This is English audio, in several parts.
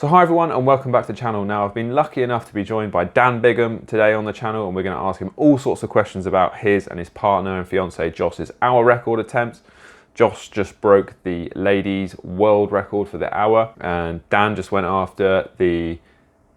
So hi everyone and welcome back to the channel. Now I've been lucky enough to be joined by Dan Bigham today on the channel, and we're going to ask him all sorts of questions about his and his partner and fiance Joss's hour record attempts. Joss just broke the ladies world record for the hour, and Dan just went after the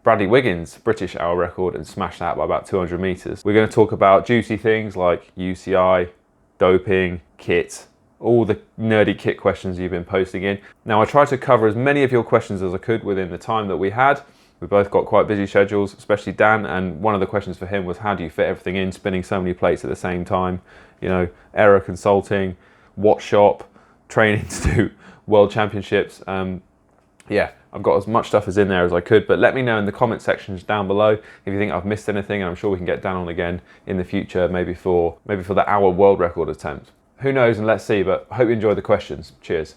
Bradley Wiggins British hour record and smashed that by about 200 meters. We're going to talk about juicy things like UCI, doping, kit, all the nerdy kit questions you've been posting in. Now I tried to cover as many of your questions as I could within the time that we had. We both got quite busy schedules, especially Dan, and one of the questions for him was how do you fit everything in, spinning so many plates at the same time, you know, aero consulting, watch shop, training to do world championships. Yeah, I've got as much stuff as in there as I could, but let me know in the comment sections down below if you think I've missed anything, and I'm sure we can get Dan on again in the future, maybe for the hour world record attempt. Who knows, and let's see, but I hope you enjoyed the questions. Cheers.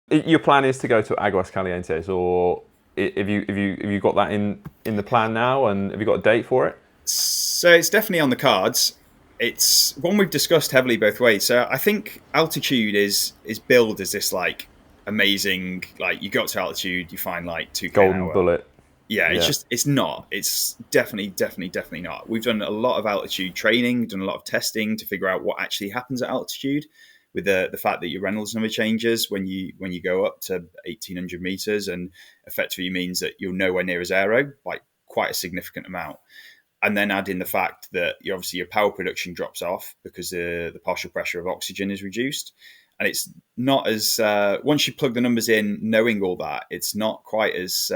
Your plan is to go to Aguascalientes, or have you got that in the plan now, and have you got a date for it? So it's definitely on the cards. It's one we've discussed heavily both ways. So I think altitude is billed as this like amazing, like you go up to altitude, you find like 2K an Golden hour. bullet. Yeah, it's not. It's definitely not. We've done a lot of altitude training, done a lot of testing to figure out what actually happens at altitude, with the fact that your Reynolds number changes when you go up to 1,800 meters, and effectively means that you're nowhere near as aero, like quite a significant amount. And then add in the fact that obviously your power production drops off because the partial pressure of oxygen is reduced. And it's not as once you plug the numbers in, knowing all that, it's not quite as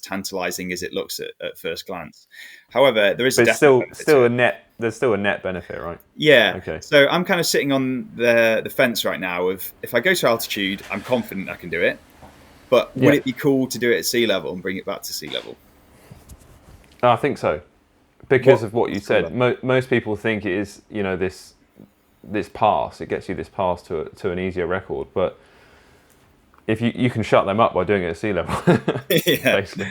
tantalizing as it looks at first glance. However, there is But a it's definite benefit to still a it. net. There's still a net benefit, right? Yeah. Okay. So I'm kind of sitting on the fence right now of if I go to altitude, I'm confident I can do it. But would Yeah, it be cool to do it at sea level and bring it back to sea level? I think so, because of what you What's cooler? said. Most people think it is, you know, this pass. It gets you this pass to an easier record, but if you can shut them up by doing it at sea level, Yeah. basically.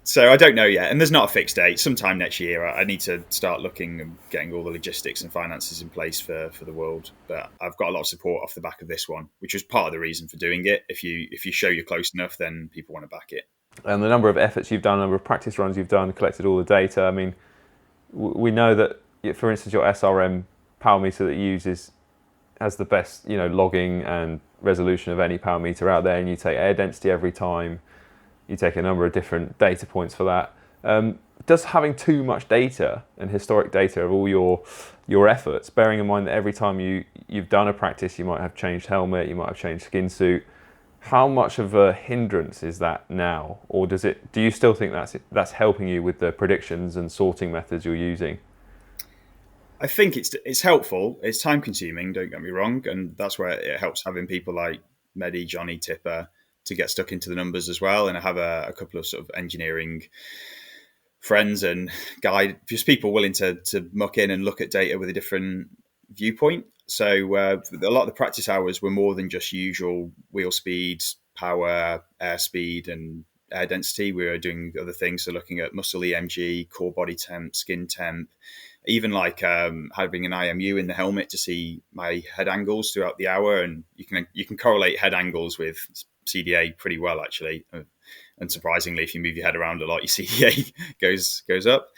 So I don't know yet, and there's not a fixed date. Sometime next year, I need to start looking and getting all the logistics and finances in place for the world. But I've got a lot of support off the back of this one, which was part of the reason for doing it. If you show you're close enough, then people want to back it. And the number of efforts you've done, the number of practice runs you've done, collected all the data. I mean, we know that, for instance, your SRM power meter that you use has the best, you know, logging and resolution of any power meter out there, and you take air density every time. You take a number of different data points for that. Does having too much data and historic data of all your efforts, bearing in mind that every time you've done a practice, you might have changed helmet, you might have changed skin suit. How much of a hindrance is that now, or do you still think that's helping you with the predictions and sorting methods you're using? I think it's helpful. It's time consuming. Don't get me wrong, and that's where it helps having people like Medi, Johnny, Tipper to get stuck into the numbers as well. And I have a couple of sort of engineering friends and guide, just people willing to muck in and look at data with a different viewpoint. So a lot of the practice hours were more than just usual wheel speed, power, air speed, and air density. We were doing other things, so looking at muscle EMG, core body temp, skin temp, even like having an IMU in the helmet to see my head angles throughout the hour, and you can correlate head angles with CDA pretty well actually. And surprisingly, if you move your head around a lot, your CDA goes up.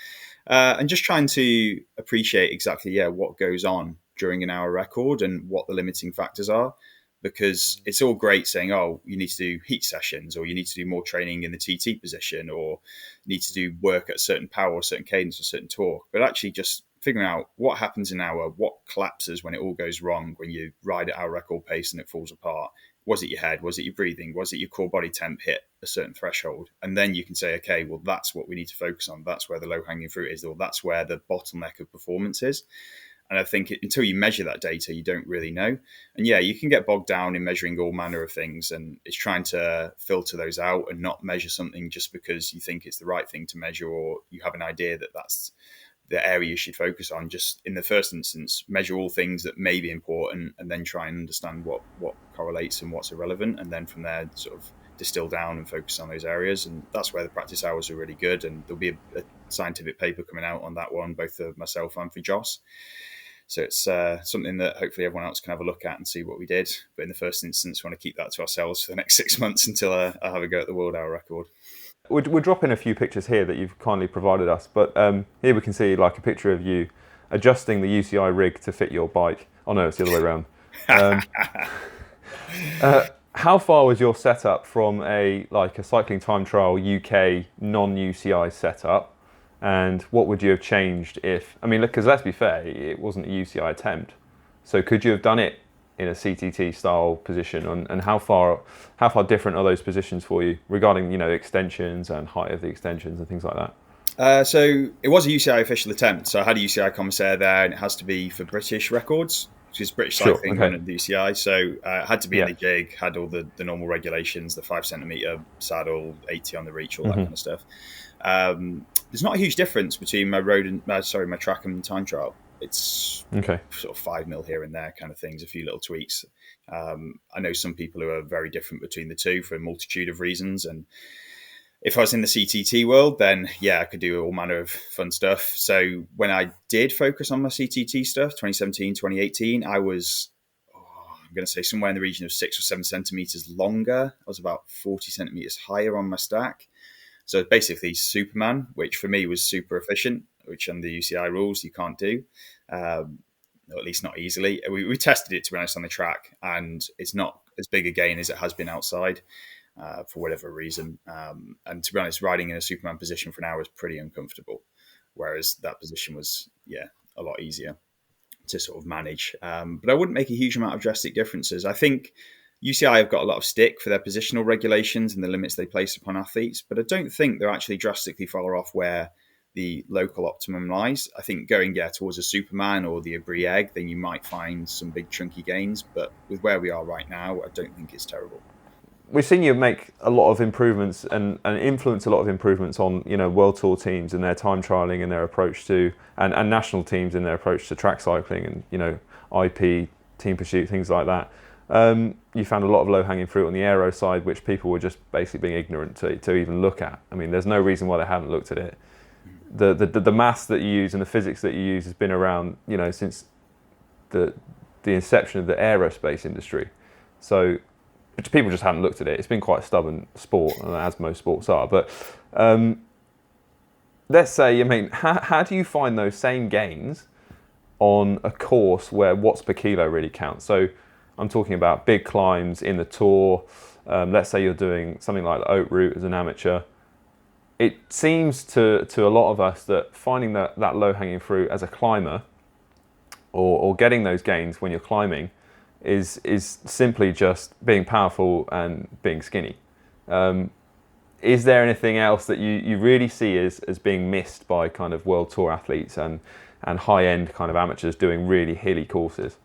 And just trying to appreciate exactly what goes on during an hour record and what the limiting factors are, because it's all great saying, oh, you need to do heat sessions, or you need to do more training in the TT position, or you need to do work at a certain power or certain cadence or certain torque, but actually just figuring out what happens in hour, what collapses when it all goes wrong, when you ride at our record pace and it falls apart. Was it your head? Was it your breathing? Was it your core body temp hit a certain threshold? And then you can say, okay, well, that's what we need to focus on. That's where the low-hanging fruit is, or that's where the bottleneck of performance is. And I think until you measure that data, you don't really know. And yeah, you can get bogged down in measuring all manner of things. And it's trying to filter those out and not measure something just because you think it's the right thing to measure, or you have an idea that that's the area you should focus on. Just in the first instance, measure all things that may be important, and then try and understand what correlates and what's irrelevant. And then from there, sort of distill down and focus on those areas. And that's where the practice hours are really good. And there'll be a scientific paper coming out on that one, both for myself and for Joss. So it's something that hopefully everyone else can have a look at and see what we did. But in the first instance, we want to keep that to ourselves for the next 6 months until I have a go at the world hour record. We're dropping a few pictures here that you've kindly provided us, but here we can see like a picture of you adjusting the UCI rig to fit your bike. Oh no, it's the other way around. How far was your setup from a cycling time trial UK non-UCI setup, and what would you have changed if? I mean, look, because let's be fair, it wasn't a UCI attempt, so could you have done it in a CTT style position, and how far different are those positions for you regarding extensions and height of the extensions and things like that? So it was a UCI official attempt. So I had a UCI commissaire there, and it has to be for British records, which is British Sure, cycling okay. run at the UCI. So it had to be in Yeah. the jig, had all the normal regulations, the 5 centimeter saddle, 80 on the reach, all that kind of stuff. There's not a huge difference between my track and time trial. It's Okay. sort of 5 mil here and there kind of things, a few little tweaks. I know some people who are very different between the two for a multitude of reasons. And if I was in the CTT world, then yeah, I could do all manner of fun stuff. So when I did focus on my CTT stuff, 2017, 2018, I was, I'm going to say somewhere in the region of 6 or 7 centimeters longer. I was about 40 centimeters higher on my stack. So basically Superman, which for me was super efficient, which under the UCI rules you can't do, or at least not easily. We tested it, to be honest, on the track, and it's not as big a gain as it has been outside for whatever reason. And to be honest, riding in a Superman position for an hour is pretty uncomfortable, whereas that position was, a lot easier to sort of manage. But I wouldn't make a huge amount of drastic differences. I think UCI have got a lot of stick for their positional regulations and the limits they place upon athletes, but I don't think they're actually drastically far off where the local optimum lies. I think going towards a Superman or the Abri Egg, then you might find some big chunky gains, but with where we are right now, I don't think it's terrible. We've seen you make a lot of improvements and influence a lot of improvements on World Tour teams and their time trialing and their approach to and national teams in their approach to track cycling and IP team pursuit, things like that. You found a lot of low-hanging fruit on the aero side, which people were just basically being ignorant to even look at. I mean, there's no reason why they haven't looked at it. The maths that you use and the physics that you use has been around, since the inception of the aerospace industry. So people just haven't looked at it. It's been quite a stubborn sport, as most sports are. But let's say, how do you find those same gains on a course where watts per kilo really counts? So I'm talking about big climbs in the Tour. Let's say you're doing something like the Oat Route as an amateur. It seems to a lot of us that finding that low-hanging fruit as a climber or getting those gains when you're climbing is simply just being powerful and being skinny. Is there anything else that you really see as being missed by kind of World Tour athletes and high-end kind of amateurs doing really hilly courses?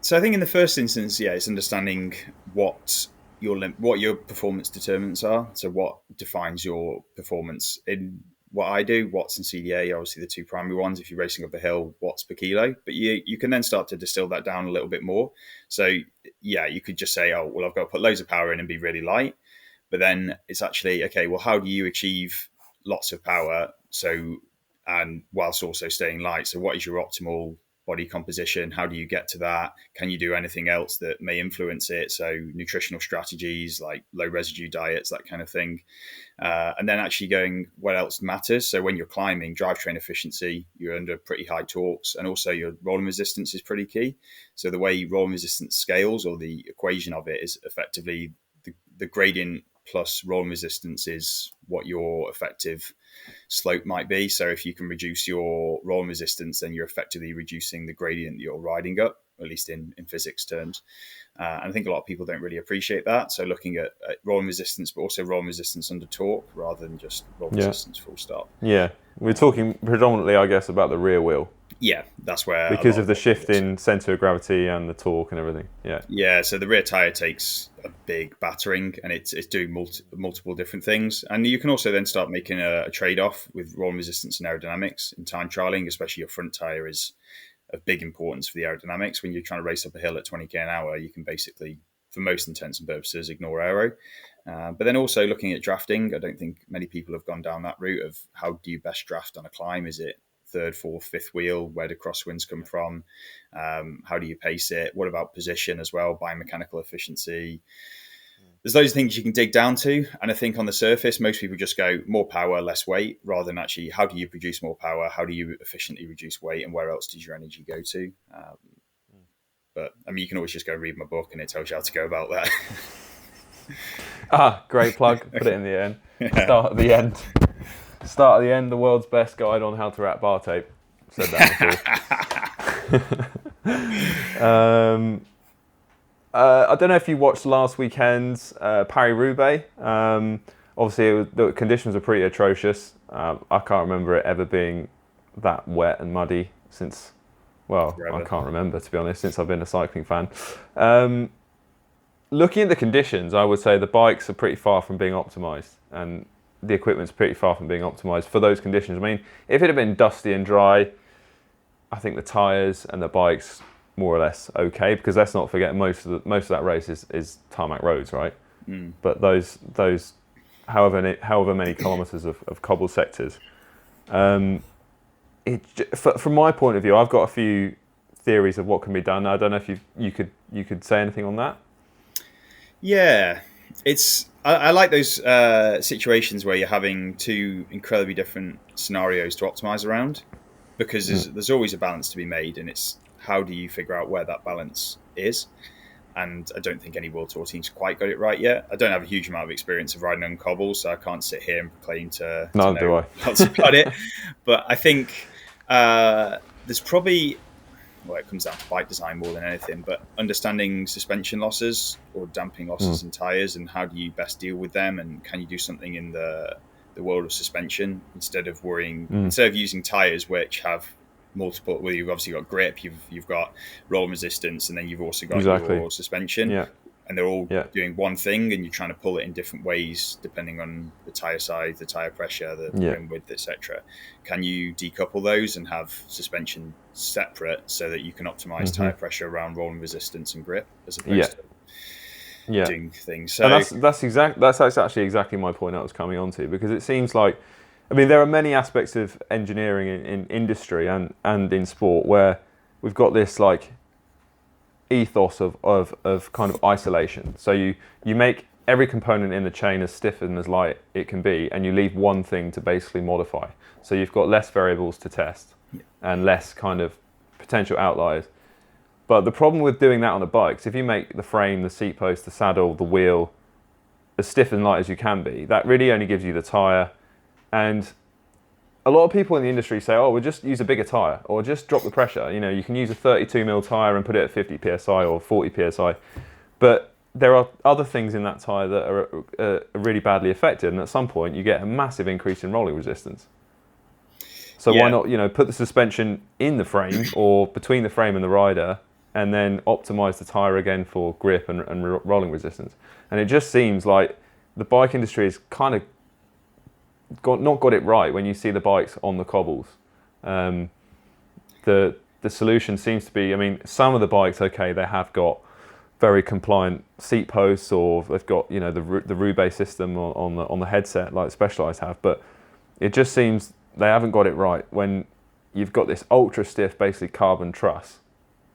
So I think in the first instance, it's understanding what your performance determinants are. So what defines your performance in what I do, watts and CDA, obviously the two primary ones. If you're racing up a hill, watts per kilo, but you can then start to distill that down a little bit more. So you could just say, oh, well, I've got to put loads of power in and be really light. But then it's actually, okay, well, how do you achieve lots of power? So, and whilst also staying light. So what is your optimal body composition? How do you get to that? Can you do anything else that may influence it? So nutritional strategies like low residue diets, that kind of thing. And then actually going, what else matters? So when you're climbing, drivetrain efficiency, you're under pretty high torques, and also your rolling resistance is pretty key. So the way rolling resistance scales, or the equation of it, is effectively the gradient plus rolling resistance is what your effective slope might be. So if you can reduce your rolling resistance, then you're effectively reducing the gradient that you're riding up, at least in physics terms. And I think a lot of people don't really appreciate that. So looking at rolling resistance, but also rolling resistance under torque rather than just rolling resistance full stop. Yeah, we're talking predominantly, I guess, about the rear wheel. Yeah, that's where because of the shift in centre of gravity and the torque and everything. Yeah. So the rear tire takes a big battering, and it's doing multiple different things. And you can also then start making a trade-off with rolling resistance and aerodynamics in time trialing. Especially your front tire is of big importance for the aerodynamics. When you're trying to race up a hill at 20k an hour, you can basically, for most intents and purposes, ignore aero. But then also looking at drafting, I don't think many people have gone down that route of how do you best draft on a climb. Is it third, fourth, fifth wheel? Where do crosswinds come from? How do you pace it? What about position as well? Biomechanical efficiency. There's those things you can dig down to. And I think on the surface, most people just go more power, less weight, rather than actually how do you produce more power? How do you efficiently reduce weight? And where else does your energy go to? But I mean, you can always just go read my book and it tells you how to go about that. Great plug. Put it in the end. Start at the end. Start at the end, the world's best guide on how to wrap bar tape. Said that before. I don't know if you watched last weekend's Paris-Roubaix. Obviously, the conditions were pretty atrocious. I can't remember it ever being that wet and muddy since, I can't remember, to be honest, since I've been a cycling fan. Looking at the conditions, I would say the bikes are pretty far from being optimised, and the equipment's pretty far from being optimised for those conditions. I mean, if it had been dusty and dry, I think the tyres and the bikes more or less okay, because let's not forget most of that race is tarmac roads, right? But those however many kilometres of cobble sectors, from my point of view, I've got a few theories of what can be done. I don't know if you could say anything on that. Yeah, I like those situations where you're having two incredibly different scenarios to optimize around, because there's always a balance to be made, and it's how do you figure out where that balance is? And I don't think any World Tour team's quite got it right yet. I don't have a huge amount of experience of riding on cobbles, so I can't sit here and proclaim to know lots about it. But I think there's probably, it comes down to bike design more than anything, but understanding suspension losses or damping losses in tyres, and how do you best deal with them, and can you do something in the world of suspension instead of using tyres which have multiple, well, you've obviously got grip, you've got roll resistance, and then you've also got your suspension, and they're all doing one thing, and you're trying to pull it in different ways depending on the tyre size, the tyre pressure, the rim width, etc. Can you decouple those and have suspension separate so that you can optimize tyre pressure around rolling resistance and grip, as opposed to doing things? So and that's actually exactly my point I was coming on to, because it seems like, I mean, there are many aspects of engineering in industry and in sport where we've got this like ethos of kind of isolation. So you make every component in the chain as stiff and as light it can be, and you leave one thing to basically modify. So you've got less variables to test and less kind of potential outliers. But the problem with doing that on a bike is if you make the frame, the seat post, the saddle, the wheel as stiff and light as you can be, that really only gives you the tyre. And a lot of people in the industry say, we'll just use a bigger tyre or just drop the pressure. You know, you can use a 32mm tyre and put it at 50 psi or 40 psi. But there are other things in that tyre that are really badly affected. And at some point, you get a massive increase in rolling resistance. So why not, put the suspension in the frame or between the frame and the rider, and then optimize the tyre again for grip and rolling resistance. And it just seems like the bike industry is kind of not got it right when you see the bikes on the cobbles. The solution seems to be, I mean, some of the bikes, okay, they have got very compliant seat posts, or they've got the Roubaix system on the headset like Specialized have, but it just seems they haven't got it right when you've got this ultra stiff basically carbon truss,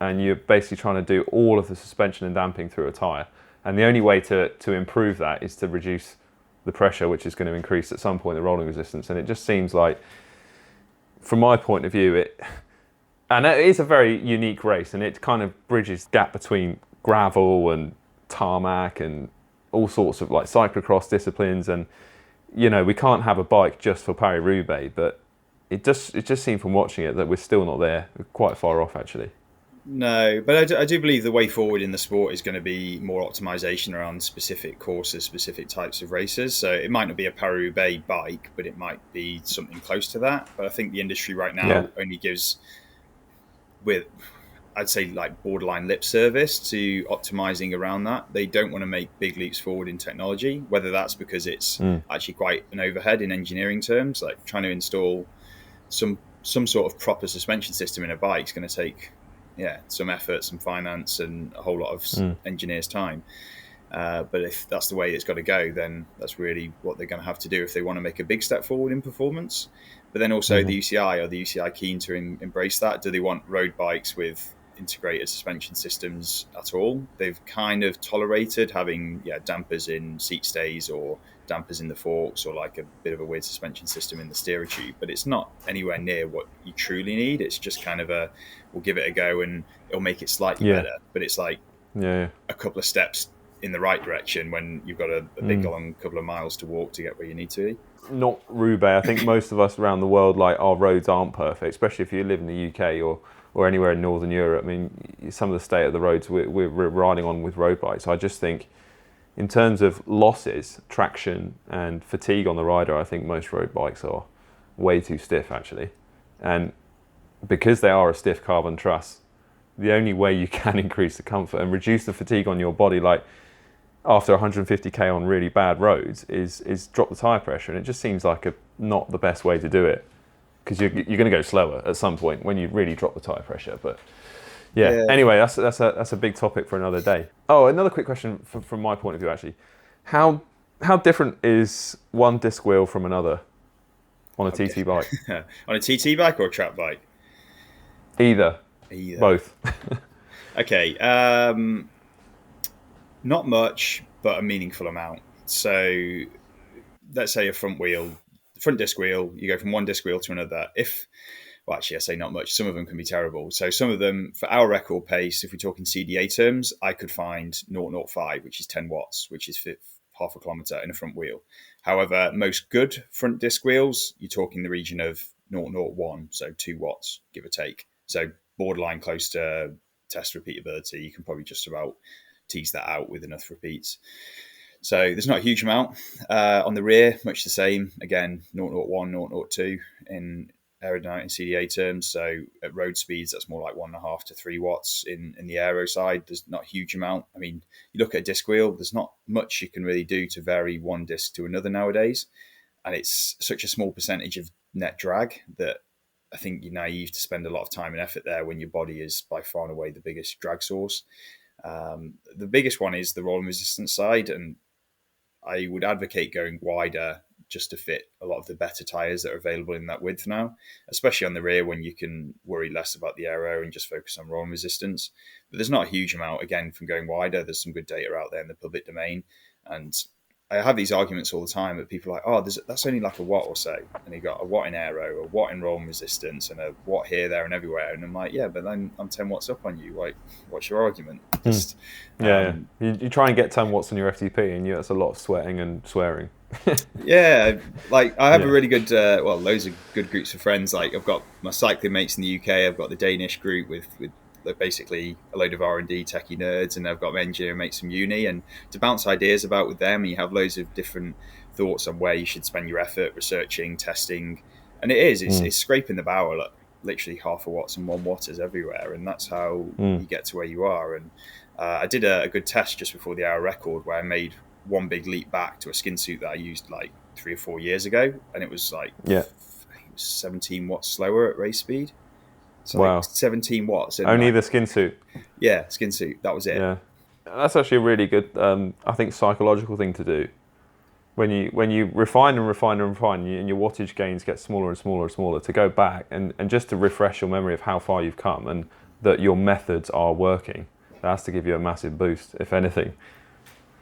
and you're basically trying to do all of the suspension and damping through a tyre, and the only way to improve that is to reduce the pressure, which is going to increase at some point the rolling resistance. And it just seems like, from my point of view, it is a very unique race, and it kind of bridges the gap between gravel and tarmac and all sorts of like cyclocross disciplines. And we can't have a bike just for Paris-Roubaix, but it just seemed from watching it that we're still not there. We're quite far off, actually. No, but I do believe the way forward in the sport is going to be more optimization around specific courses, specific types of races. So it might not be a Paris-Roubaix bike, but it might be something close to that. But I think the industry right now only gives, I'd say, like borderline lip service to optimizing around that. They don't want to make big leaps forward in technology, whether that's because it's actually quite an overhead in engineering terms, like trying to install some sort of proper suspension system in a bike is going to take some effort, some finance, and a whole lot of engineers' time. But if that's the way it's got to go, then that's really what they're going to have to do if they want to make a big step forward in performance. But then also the UCI, are the UCI keen to embrace that? Do they want road bikes with integrated suspension systems at all? They've kind of tolerated having dampers in seat stays or dampers in the forks or like a bit of a weird suspension system in the steerer tube, but it's not anywhere near what you truly need. It's just kind of we'll give it a go and it'll make it slightly better, but it's like a couple of steps in the right direction when you've got a big long couple of miles to walk to get where you need to be. Not Roubaix. I think most of us around the world, like, our roads aren't perfect, especially if you live in the UK or anywhere in Northern Europe. I mean, some of the state of the roads we're riding on with road bikes. I just think in terms of losses, traction and fatigue on the rider, I think most road bikes are way too stiff, actually. And because they are a stiff carbon truss, the only way you can increase the comfort and reduce the fatigue on your body, like after 150k on really bad roads, is drop the tyre pressure. And it just seems like not the best way to do it, because you're going to go slower at some point when you really drop the tyre pressure. But anyway, that's a big topic for another day. Oh, another quick question from my point of view, actually. How different is one disc wheel from another on a TT bike? On a TT bike or a track bike? Either. Both. Okay. Not much, but a meaningful amount. So let's say a front disc wheel, you go from one disc wheel to another. Well, actually, I say not much. Some of them can be terrible. So some of them, for our record pace, if we're talking CDA terms, I could find 0.05, which is 10 watts, which is half a kilometre in a front wheel. However, most good front disc wheels, you're talking the region of 0.01, so 2 watts, give or take. So borderline close to test repeatability. You can probably just about tease that out with enough repeats. So there's not a huge amount. On the rear, much the same. Again, 0.01, 0.02 in aerodynamic CDA terms. So at road speeds, that's more like 1.5 to 3 watts. In the aero side, there's not a huge amount. I mean, you look at a disc wheel, there's not much you can really do to vary one disc to another nowadays. And it's such a small percentage of net drag that I think you're naive to spend a lot of time and effort there when your body is by far and away the biggest drag source. The biggest one is the rolling resistance side, and I would advocate going wider just to fit a lot of the better tyres that are available in that width now, especially on the rear when you can worry less about the aero and just focus on rolling resistance. But there's not a huge amount, again, from going wider. There's some good data out there in the public domain, and I have these arguments all the time that people are like, oh, that's only like a watt or so. And you got a watt in aero, a watt in rolling resistance, and a watt here, there, and everywhere. And I'm like, yeah, but then I'm 10 watts up on you. Like, what's your argument? Just, You try and get 10 watts on your FTP, and that's a lot of sweating and swearing. Yeah, like I have a really good, loads of good groups of friends. Like I've got my cycling mates in the UK. I've got the Danish group with basically a load of R&D techie nerds, and I've got my engineering mates from uni, and to bounce ideas about with them, and you have loads of different thoughts on where you should spend your effort researching, testing, and it's scraping the barrel, like, literally half a watts and 1 watt is everywhere, and that's how you get to where you are. And I did a good test just before the hour record where I made one big leap back to a skin suit that I used like 3 or 4 years ago, and it was like I think it was 17 watts slower at race speed. So wow. Like 17 watts. Only the skin suit. Yeah, skin suit. That was it. Yeah, that's actually a really good, I think, psychological thing to do. When you refine and refine and refine, and your wattage gains get smaller and smaller and smaller, to go back and just to refresh your memory of how far you've come and that your methods are working. That has to give you a massive boost, if anything.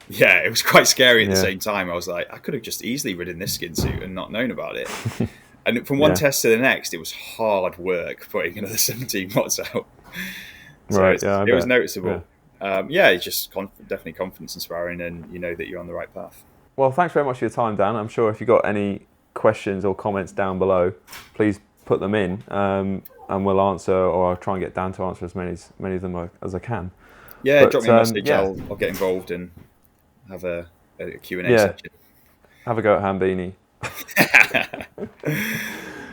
Yeah, it was quite scary at the same time. I was like, I could have just easily ridden this skin suit and not known about it. And from one test to the next, it was hard work putting another 17 watts out. So right, it was noticeable. Yeah, it's just definitely confidence inspiring, and you know that you're on the right path. Well, thanks very much for your time, Dan. I'm sure if you've got any questions or comments down below, please put them in, and we'll answer, or I'll try and get Dan to answer as many of them as I can. Yeah, drop me a message. I'll get involved and have a Q&A section. Have a go at Hambini.